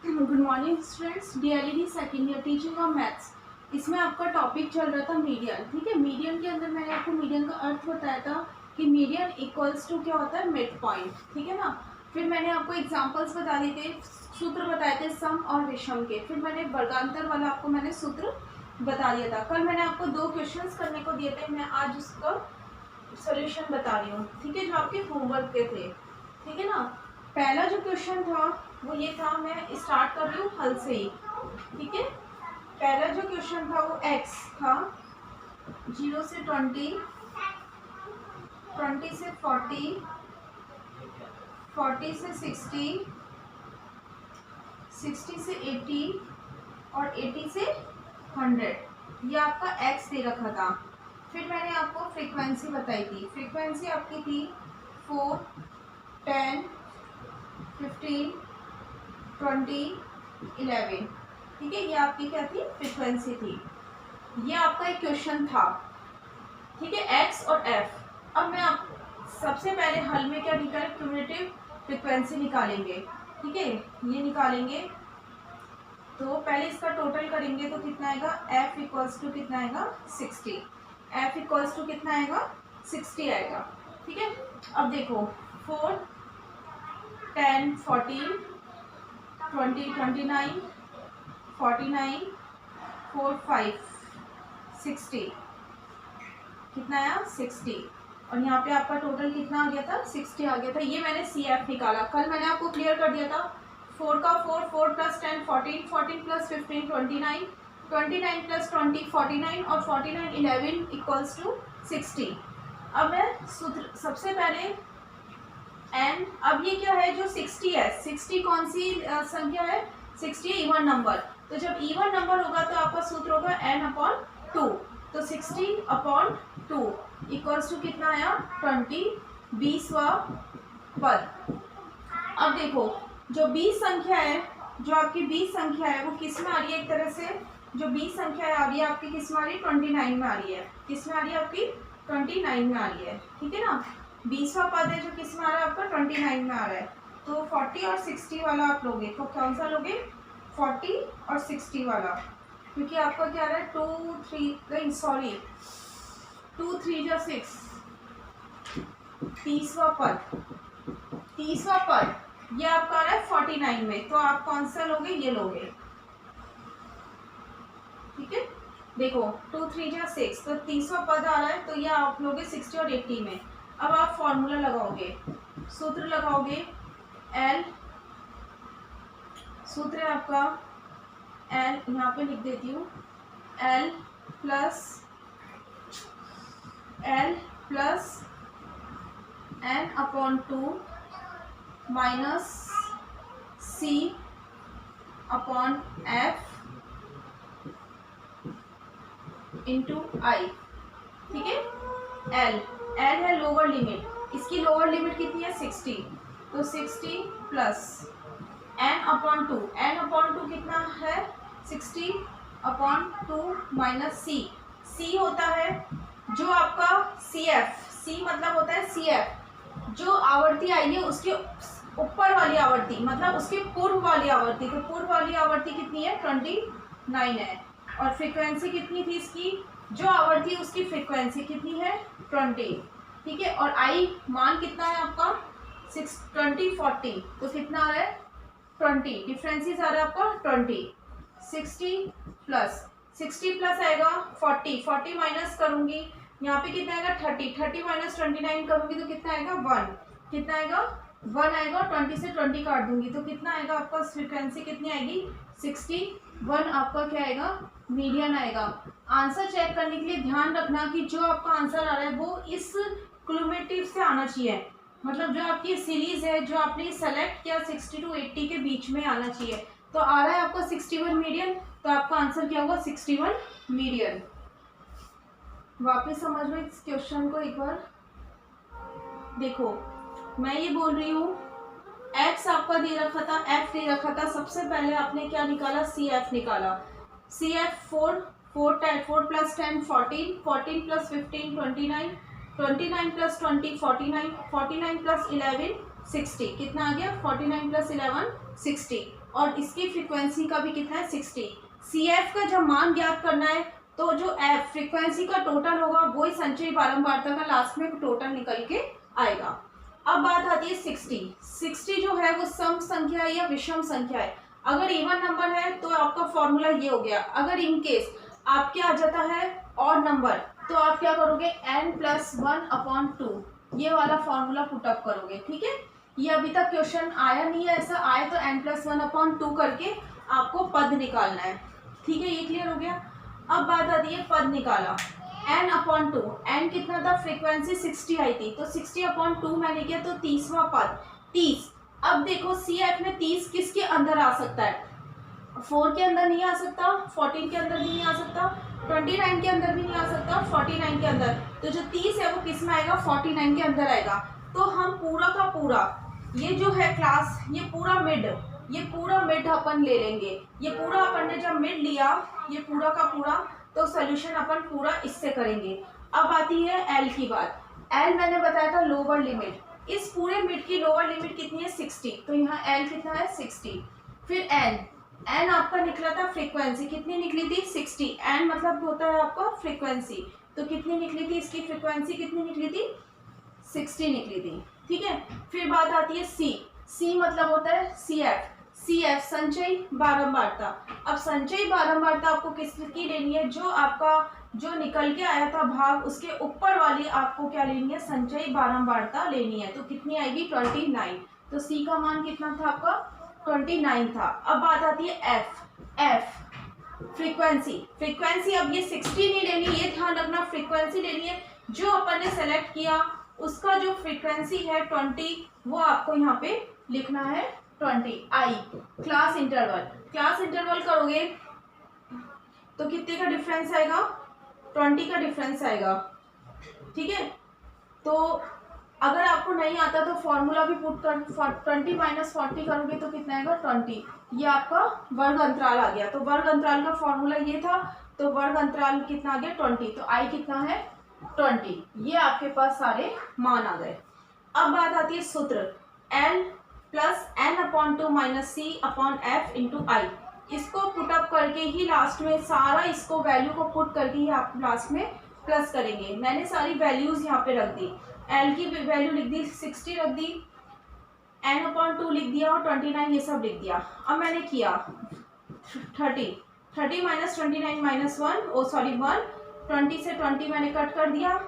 Good morning students, DElEd second year teaching of maths. इसमें आपका topic चल रहा था मीडियन। ठीक है, मीडियन के अंदर मैंने आपको मीडियन का अर्थ बताया था कि मीडियन इक्वल्स टू क्या होता है, मिड पॉइंट। ठीक है ना। फिर मैंने आपको एग्जांपल्स बता दिए थे, सूत्र बताए थे सम और विषम के। फिर मैंने वर्गांतर वाला आपको मैंने सूत्र बता दिया था। कल मैंने आपको 2 क्वेश्चंस करने को दिए थे, मैं आज उसका सॉल्यूशन बता रही हूँ। ठीक है, जो आपके होमवर्क के थे। ठीक है ना। पहला जो क्वेश्चन था वो ये था, मैं स्टार्ट कर रही हूँ हल से ही। ठीक है, पहला जो क्वेश्चन था वो एक्स था, 0 से 20, 20 से 40, 40 से 60, 60 से 80 और 80 से 100। ये आपका एक्स दे रखा था। फिर मैंने आपको फ्रीक्वेंसी बताई थी। फ्रीक्वेंसी आपकी थी 4, 10, 15, 20, 11। ठीक है, ये आपकी क्या थी, फ्रीक्वेंसी थी। ये आपका एक क्वेश्चन था। ठीक है, एक्स और एफ। अब मैं आप सबसे पहले हल में क्या निकालें, क्यूमुलेटिव फ्रीक्वेंसी निकालेंगे। ठीक है, ये निकालेंगे तो पहले इसका टोटल करेंगे तो कितना आएगा, एफ इक्वल्स टू कितना आएगा, 60। एफ इक्वल्स टू कितना आएगा, 60 आएगा। ठीक है, अब देखो 4, 10, 14, 20, 29, 49, 4, 5, 60। कितना आया, 60। और यहाँ पे आपका टोटल कितना आ गया था, 60 आ गया था। ये मैंने सी एफ निकाला। कल मैंने आपको क्लियर कर दिया था। 4 का 4, 4 प्लस 10 14, 14 प्लस 15 29, 29 प्लस 20 49 और 49 11 इक्वल्स टू 60। अब मैं सूत्र सबसे पहले एन, अब ये क्या है जो 60 है, 60 कौन सी संख्या है, 60 इवन नंबर। तो जब इवन नंबर होगा तो आपका सूत्र होगा एन अपॉन 2। तो 60 अपॉन 2 इक्वल्स टू कितना आया, 20, 20वां पद। अब देखो जो 20 संख्या है, जो आपकी 20 संख्या है वो किस में आ रही है, एक तरह से जो 20 संख्या आ रही है आपकी किस में आ रही है, 29 में आ रही है। किस में आ रही है आपकी, 29 में आ रही है। ठीक है ना, 20वां पद है जो किस में आ रहा है आपका, 29 में आ रहा है। तो 40 और 60 वाला आप लोगे, तो कौन सा लोगे, 40 और 60 वाला। क्योंकि आपका क्या आ रहा है, 2 3 सॉरी 2 3 जा 6, 30वां पद, 30वां पद ये आपका आ रहा है 49 में। तो आप कौन सा लोगे, ये लोगे। ठीक है, देखो 2 3 जा 6, तो 30वां पद आ रहा है, तो ये आप लोगे 60 और 80 में। अब आप फॉर्मूला लगाओगे, सूत्र लगाओगे, एल, सूत्र है आपका एल, यहाँ पे लिख देती हूँ, एल प्लस एन अपॉन 2 माइनस C upon F into I. ठीक है, एल है लोअर लिमिट, इसकी लोअर लिमिट कितनी है, 60। तो 60 plus N upon 2, N upon 2 कितना है, 60 अपॉन 2 माइनस सी। सी होता है जो आपका सी एफ, सी मतलब होता है सी एफ, जो आवर्ती आई है उसके ऊपर वाली आवर्ती, मतलब उसके पूर्व वाली आवर्ती। तो पूर्व वाली आवर्ती कितनी है, 29 है। और फ्रीक्वेंसी कितनी थी इसकी, जो आवर्ती उसकी फ्रीक्वेंसी कितनी है, 20। ठीक है, और आई मान कितना है आपका, 6 20 40, तो कितना आ रहा है, 20। डिफरेंसेस आ रहा है आपका 20। 60 प्लस आएगा 40, 40 माइनस करूंगी, यहाँ पे कितना आएगा 30, 30 माइनस 29 करूंगी तो कितना आएगा 1। कितना आएगा 1 आएगा, 20 से 20 काट दूंगी तो कितना आएगा आपका, फ्रीक्वेंसी कितनी आएगी, 61 आपका क्या आएगा, मीडियन आएगा। आंसर चेक करने के लिए ध्यान रखना कि जो आपका आंसर आ रहा है वो इस क्यूमुलेटिव से आना चाहिए, मतलब जो आपकी सीरीज है जो आपने सेलेक्ट किया 60 to 80 के बीच में आना चाहिए। तो आ रहा है आपका 61 मीडियन, तो आपका आंसर क्या होगा, 61 मीडियन। वापस समझ लो इस क्वेश्चन को एक बार। देखो मैं ये बोल रही हूँ, एक्स आपका दे रखा था, एफ दे रखा था। सबसे पहले आपने क्या निकाला, सी एफ निकाला। C F 4 4 10 4 plus 10 14, 14 plus 15 29, 29 plus 20 49, 49 plus 11 60, कितना आ गया 49 + 11 60, और इसकी फ्रीक्वेंसी का भी कितना है 60। सी एफ का जब मान ज्ञात करना है तो जो एफ फ्रीक्वेंसी का टोटल होगा वही संचयी बारंबारता का लास्ट में टोटल निकल के आएगा। अब बात आती है 60। 60 जो है वो सम संख्या है या विषम संख्या है। अगर इवन नंबर है तो आपका फॉर्मूला ये हो गया। अगर इन केस आपके आ जाता है ऑड नंबर तो आप क्या करोगे n+1/2 ये वाला फॉर्मूला पुट अप करोगे। ठीक है, ये अभी तक क्वेश्चन आया नहीं है, ऐसा आए तो n+1/2 करके आपको पद निकालना है। ठीक है, ये क्लियर हो गया। अब बात आती है पद निकाला n/2, n कितना था फ्रीक्वेंसी 60 आई थी तो 60/2 मैंने किया तो 30वां पद 30। अब देखो सी एफ में 30 किसके अंदर आ सकता है, 4 के अंदर नहीं आ सकता, 14 के अंदर भी नहीं आ सकता, 29 के अंदर भी नहीं आ सकता, 49 के अंदर। तो जो 30 है वो किस में आएगा 49 के अंदर आएगा। तो हम पूरा का पूरा ये जो है क्लास ये पूरा मिड अपन ले लेंगे। ये पूरा अपन ने जब मिड लिया ये पूरा का पूरा तो सोल्यूशन अपन पूरा इससे करेंगे। अब आती है एल की बात। एल मैंने बताया था लोअर लिमिट, इस पूरे मिड की लोअर लिमिट कितनी है 60, तो यहाँ एल कितना है 60। फिर एन आपका निकला था फ्रीक्वेंसी कितनी निकली थी 60, एन मतलब होता है आपका फ्रीक्वेंसी, तो कितनी निकली थी इसकी फ्रीक्वेंसी कितनी निकली थी 60 निकली थी। ठीक है, फिर बात आती है सी मतलब होता है सी एफ संचयी बारंबारता। अब संचयी बारंबारता आपको किसकी लेनी है, जो आपका जो निकल के आया था भाग उसके ऊपर वाली आपको क्या लेनी है संचयी बारंबारता लेनी है। तो कितनी आएगी 29, तो सी का मान कितना था आपका 29 था। अब बात आती है एफ फ्रीक्वेंसी। अब ये 60 नहीं लेनी, ये ध्यान रखना फ्रीक्वेंसी लेनी है जो अपन ने सेलेक्ट किया उसका जो फ्रीक्वेंसी है 20 वो आपको यहाँ पे लिखना है 20। आई क्लास इंटरवल करोगे तो कितने का डिफरेंस आएगा 20 का डिफरेंस आएगा। ठीक है, तो अगर आपको नहीं आता तो फॉर्मूला भी पुट कर 20 - 40 करोगे तो कितना आएगा 20। ये आपका वर्ग अंतराल आ गया, तो वर्ग अंतराल का फॉर्मूला ये था, तो वर्ग अंतराल कितना आ गया 20, तो आई कितना है 20। ये आपके पास सारे मान आ गए। अब बात आती है सूत्र L + n/2 - C/F × I। इसको पुटअप करके ही लास्ट में सारा इसको वैल्यू को पुट करके ही आप लास्ट में प्लस करेंगे। मैंने सारी वैल्यूज यहाँ पे रख दी, L की वैल्यू लिख दी 60 रख दी, n/2 लिख दिया और 29 ये सब लिख दिया। अब मैंने किया 30 - 29 - 1 20 से 20 मैंने कट कर दिया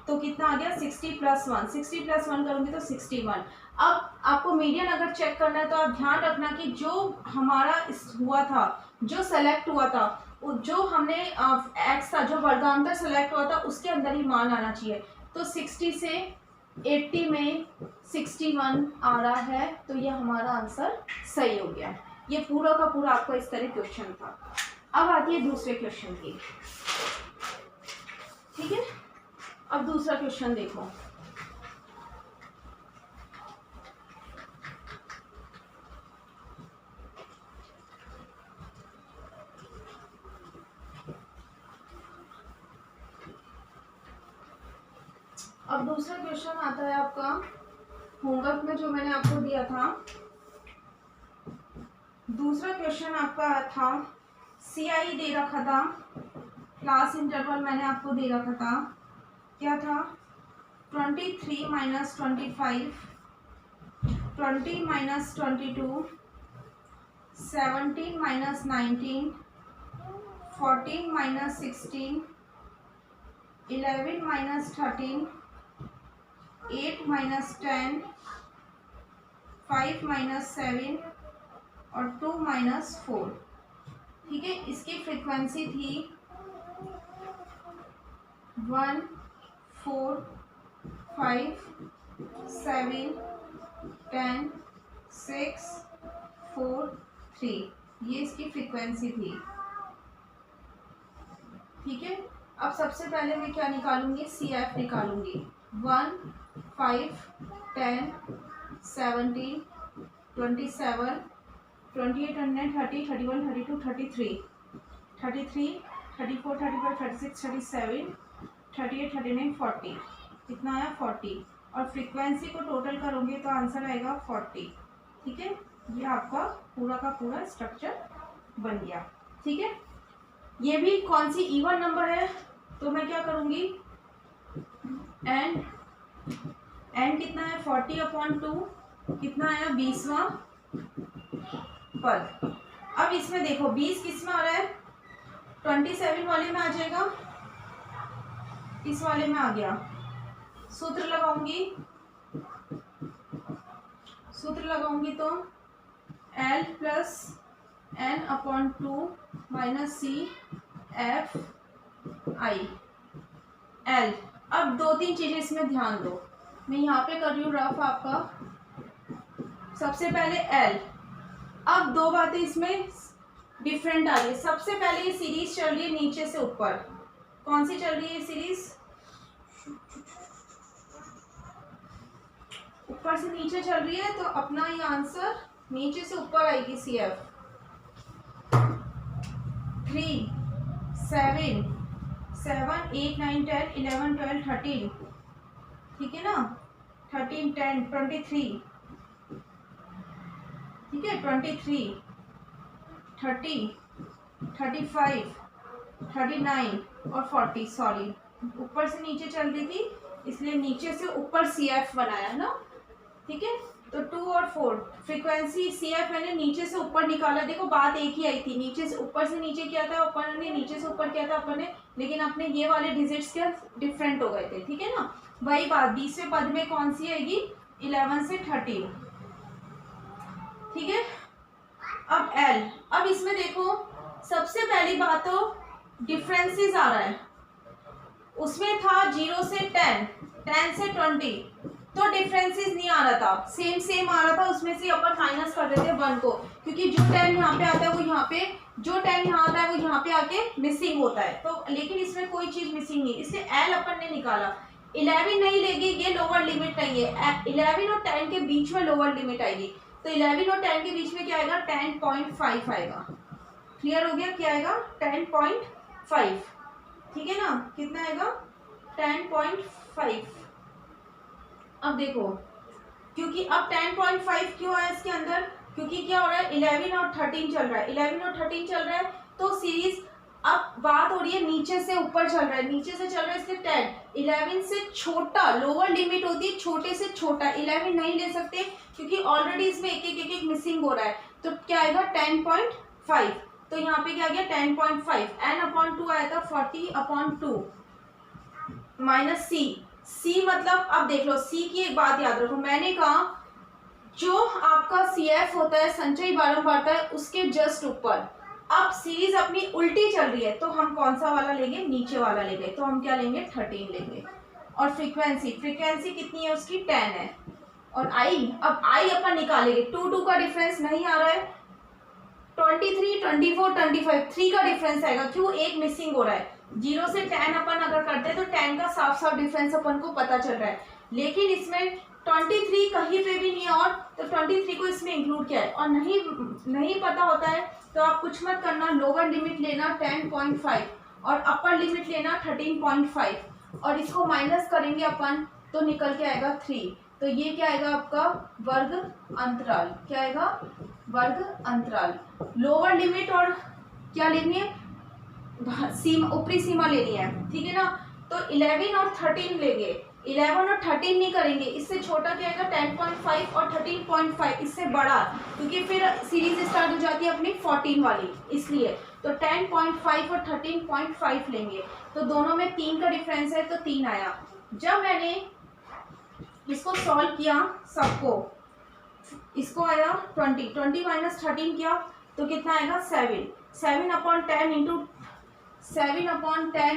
तो कितना आ गया 60 + 1 60 + 1 करूँगी तो 61। अब आपको मीडियन अगर चेक करना है तो आप ध्यान रखना कि जो हमारा हुआ था जो सेलेक्ट हुआ था जो हमने एक्स था जो वर्गांतर सेलेक्ट हुआ था उसके अंदर ही मान आना चाहिए। तो 60 से 80 में 61 आ रहा है, तो ये हमारा आंसर सही हो गया। ये पूरा का पूरा आपका इस तरह क्वेश्चन था। अब आती है दूसरे क्वेश्चन की। ठीक है, अब दूसरा क्वेश्चन देखो। अब दूसरा क्वेश्चन आता है आपका होमवर्क में जो मैंने आपको दिया था। दूसरा क्वेश्चन आपका था CI दे रखा था, क्लास इंटरवल मैंने आपको दे रखा था, क्या था 23 - 25 20 - 22 17 - 19 14 - 16 11 - 13 8 - 10 5 - 7 और 2 - 4। ठीक है, इसकी फ्रीक्वेंसी थी 1 4 5 7 10 6 4 3, ये इसकी फ्रीक्वेंसी थी। ठीक है, अब सबसे पहले मैं क्या निकालूंगी CF निकालूंगी 1 5 10 17 27 28 29 30 31 32 33 34 35 36 37 38 39 40, कितना आया 40। और फ्रीक्वेंसी को टोटल करोगे तो आंसर आएगा 40। ठीक है, ये आपका पूरा का पूरा स्ट्रक्चर बन गया। ठीक है, ये भी कौन सी इवन नंबर है, तो मैं क्या करूँगी, एन कितना है 40/2, कितना आया 20वां पद। अब इसमें देखो 20 किस में आ रहा है, 27 वाले में आ जाएगा, इस वाले में आ गया। सूत्र लगाऊंगी तो L plus N/2 minus CF I L। अब 2-3 चीजें इसमें ध्यान दो, मैं यहाँ पे कर रही हूँ रफ आपका। सबसे पहले L, अब 2 बातें इसमें डिफरेंट आ रही है। सबसे पहले ये सीरीज चल रही है नीचे से ऊपर, कौन सी चल रही है सीरीज, ऊपर से नीचे चल रही है, तो अपना ये आंसर नीचे से ऊपर आएगी। CF 3 7 7 8 9 10 11 12 13, ठीक है ना, 13 10 23, ठीक है, 23 30 35 39 और 40, सॉरी ऊपर से नीचे चल रही थी इसलिए नीचे से ऊपर CF बनाया ना। ठीक है, तो 2 और 4 फ्रीक्वेंसी CF मैंने नीचे से ऊपर निकाला। देखो बात एक ही आई थी, नीचे से ऊपर से नीचे किया था अपन ने, नीचे से ऊपर किया था अपन ने, लेकिन अपने ये वाले डिजिट्स क्या डिफरेंट हो गए थे। ठीक है ना, वही बात 20वें पद में कौन सी आएगी, 11 से 13। ठीक है, अब L, अब इसमें देखो सबसे पहली बात तो डिफरेंसेस आ रहा है, उसमें था 0 से 10, 10 से 20, तो डिफरेंसेस नहीं आ रहा था, सेम आ रहा था, उसमें से अपन माइनस कर देते 1 को, क्योंकि जो 10 यहाँ पे आता है वो यहाँ पे, जो 10 यहाँ आता है वो यहाँ पे आके मिसिंग होता है। तो लेकिन इसमें कोई चीज मिसिंग नहीं, इसलिए L अपन ने निकाला। 11 नहीं लेगी, ये लोअर लिमिट नहीं है, 11 और 10 के बीच में लोअर लिमिट आएगी, तो 11 और 10 के बीच में क्या आएगा, 10.5 आएगा। क्लियर हो गया, क्या आएगा 10.5, ठीक है ना, कितना आएगा 10.5। अब देखो क्योंकि अब 10.5 क्यों आया इसके अंदर, क्योंकि क्या हो रहा है 11 और 13 चल रहा है, 11 और 13 चल रहा है, तो सीरीज अब बात हो रही है नीचे से ऊपर चल रहा है, नीचे से चल रहा है इसलिए 10, 11 से छोटा लोअर लिमिट होती है, छोटे से छोटा 11 नहीं ले सकते क्योंकि ऑलरेडी इसमें एक मिसिंग हो रहा है, तो क्या आएगा 10.5, तो यहाँ पे क्या आ गया 10.5, N/2 आया था 40/2 माइनस C मतलब अब देख लो, C की एक बात याद रखो, मैंने कहा जो आपका CF होता है संचयी बारंबारता है उसके जस्ट ऊपर। अब सीरीज अपनी उल्टी चल रही है तो हम कौन सा वाला लेंगे, नीचे वाला लेंगे, तो हम क्या लेंगे 13 लेंगे। और फ्रीक्वेंसी कितनी है उसकी 10 है, और अब I अपन निकालेंगे, 2 का डिफरेंस नहीं आ रहा है, 23 24 25 3 का डिफरेंस आएगा, क्यों एक मिसिंग हो रहा है, 0 से 10 अपन अगर करते हैं तो 10 का साफ डिफरेंस अपन को पता चल रहा है, लेकिन इसमें 23 कहीं पे भी नहीं है, और तो 23 को इसमें इंक्लूड किया है, और नहीं पता होता है तो आप कुछ मत करना, लोअर लिमिट लेना 10.5 और अपर लिमिट लेना 13.5, और इसको माइनस करेंगे अपन तो निकल के आएगा 3, तो ये क्या आएगा आपका वर्ग अंतराल, क्या आएगा वर्ग अंतराल। लोअर लिमिट और क्या लेनी है, सीमा, ऊपरी सीमा लेनी है, ठीक है ना, तो 11 और 13 लेंगे, 11 और 13 नहीं करेंगे, इससे छोटा क्या आएगा 10.5 और 13.5 इससे बड़ा, क्योंकि फिर सीरीज स्टार्ट हो जाती है अपनी 14 वाली, इसलिए तो 10.5 और 13.5 लेंगे, तो दोनों में 3 का डिफरेंस है तो 3 आया। जब मैंने इसको सॉल्व किया सबको, इसको आया 20 माइनस 13 किया तो कितना आएगा 7/10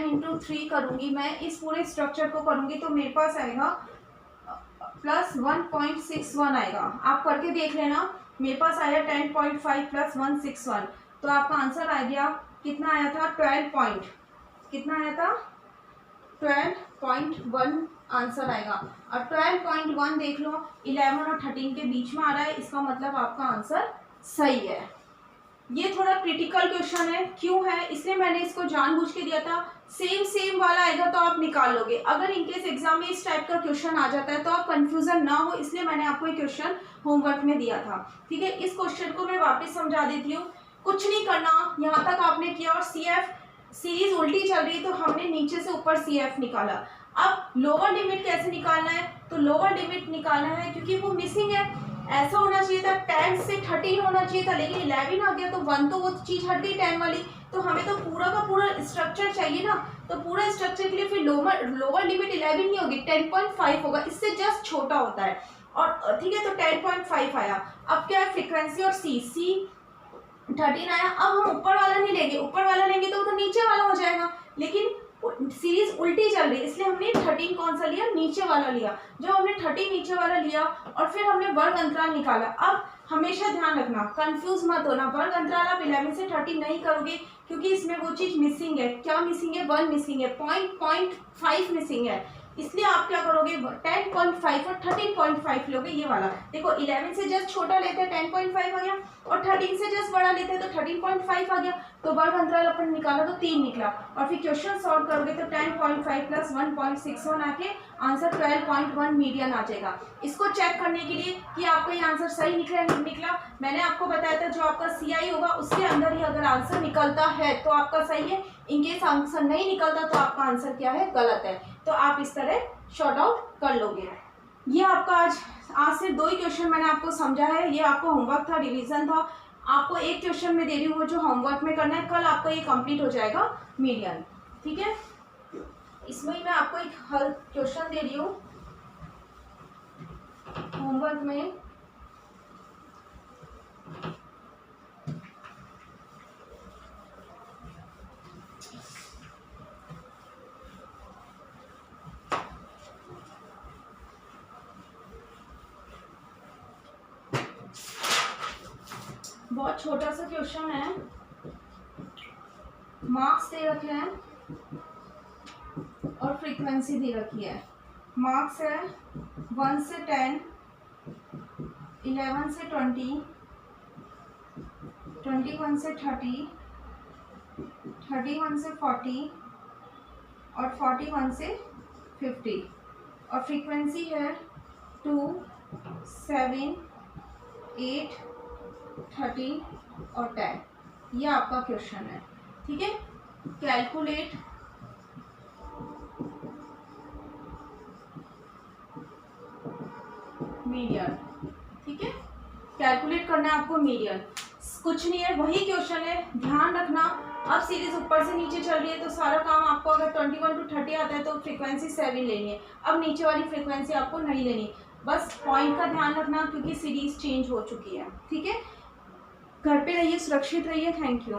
इंटू 3 करूंगी मैं, इस पूरे स्ट्रक्चर को करूंगी तो मेरे पास आएगा प्लस 1.61 आएगा, आप करके देख लेना, मेरे पास आया 10.5 प्लस 161, तो आपका आंसर आ गया, कितना आया था 12.1 आंसर आएगा, और 12.1 देख लो 11 और 13 के बीच में आ रहा है, इसका मतलब आपका आंसर सही है। ये थोड़ा क्रिटिकल क्वेश्चन है, क्यों है, इसलिए मैंने इसको जानबूझ के दिया था। सेम वाला आएगा तो आप निकाल लोगे, अगर इनकेस एग्जाम में इस टाइप का क्वेश्चन आ जाता है तो आप कंफ्यूजन ना हो, इसलिए मैंने आपको ये क्वेश्चन होमवर्क में दिया था। ठीक है, इस क्वेश्चन को मैं वापस समझा देती हूँ। कुछ नहीं करना, यहाँ तक आपने किया और CF सीरीज उल्टी चल रही तो हमने नीचे से ऊपर CF निकाला। अब लोअर लिमिट कैसे निकालना है, तो लोअर लिमिट निकालना है क्योंकि वो मिसिंग है, ऐसा होना चाहिए था 10 से 13 होना चाहिए था, लेकिन 11 आ गया तो 1 तो वो चीज़ हट गई 10 वाली, तो हमें तो पूरा का पूरा स्ट्रक्चर चाहिए ना, तो पूरा स्ट्रक्चर के लिए फिर लोअर लिमिट 11 नहीं होगी, 10.5 होगा, इससे जस्ट छोटा होता है। और ठीक है, तो 10.5 आया। अब क्या है, फ्रीक्वेंसी और C 13 आया। अब हम ऊपर वाला नहीं लेंगे, ऊपर वाला लेंगे तो वो तो नीचे वाला हो जाएगा, लेकिन सीरीज उल्टी चल रही है इसलिए हमने 13 कौन सा लिया, नीचे वाला लिया। जब हमने 13 नीचे वाला लिया और फिर हमने वर्ग अंतराल निकाला। अब हमेशा ध्यान रखना, कंफ्यूज मत होना, वर्ग अंतराल आप 11 से 13 नहीं करोगे क्योंकि इसमें वो चीज़ मिसिंग है। क्या मिसिंग है, 1 मिसिंग है, 0.5 मिसिंग है, इसलिए आप क्या करोगे, 10.5 और 13.5 लोगे, ये वाला। देखो 11 से जस्ट छोटा लेते हैं 10.5 आ गया, और 13 से जस्ट बड़ा लेते हैं तो 13.5 आ गया, तो वर्ग अंतराल अपन निकाला तो 3 निकला। और फिर क्वेश्चन सॉल्व करोगे तो 10.5 प्लस 1.61 आके आंसर 12.1 मीडियन आ जाएगा। इसको चेक करने के लिए कि आपका ये आंसर सही निकला नहीं निकला, मैंने आपको बताया था जो आपका CI होगा उसके अंदर ही अगर आंसर निकलता है तो आपका सही है, इनकेस आंसर नहीं निकलता तो आपका आंसर क्या है, गलत है। तो आप इस तरह शॉर्ट आउट कर लोगे। ये आपका आज सिर्फ 2 ही क्वेश्चन मैंने आपको समझा है, ये आपको होमवर्क था, रिवीजन था। आपको एक क्वेश्चन में दे रही हूँ वो जो होमवर्क में करना है, कल आपका ये कंप्लीट हो जाएगा मीडियन। ठीक है, इसमें मैं आपको एक हल क्वेश्चन दे रही हूँ होमवर्क में। बहुत छोटा सा क्वेश्चन है, मार्क्स दे रखे हैं और फ्रीक्वेंसी दे रखी है। मार्क्स है 1 से 10, 11 से 20, 21 से 30, 31 से 40 और 41 से 50, और फ्रीक्वेंसी है 2, 7, 8, 13 और 10। ये आपका क्वेश्चन है। ठीक है, कैलकुलेट मीडियन। ठीक है, कैलकुलेट करना है आपको मीडियन, कुछ नहीं है, वही क्वेश्चन है, ध्यान रखना। अब सीरीज ऊपर से नीचे चल रही है तो सारा काम आपको, अगर 21 to 30 आता है तो फ्रीक्वेंसी 7 लेनी है, अब नीचे वाली फ्रीक्वेंसी आपको नहीं लेनी, बस पॉइंट का ध्यान रखना क्योंकि सीरीज चेंज हो चुकी है। ठीक है, घर पे रहिए, सुरक्षित रहिए, थैंक यू।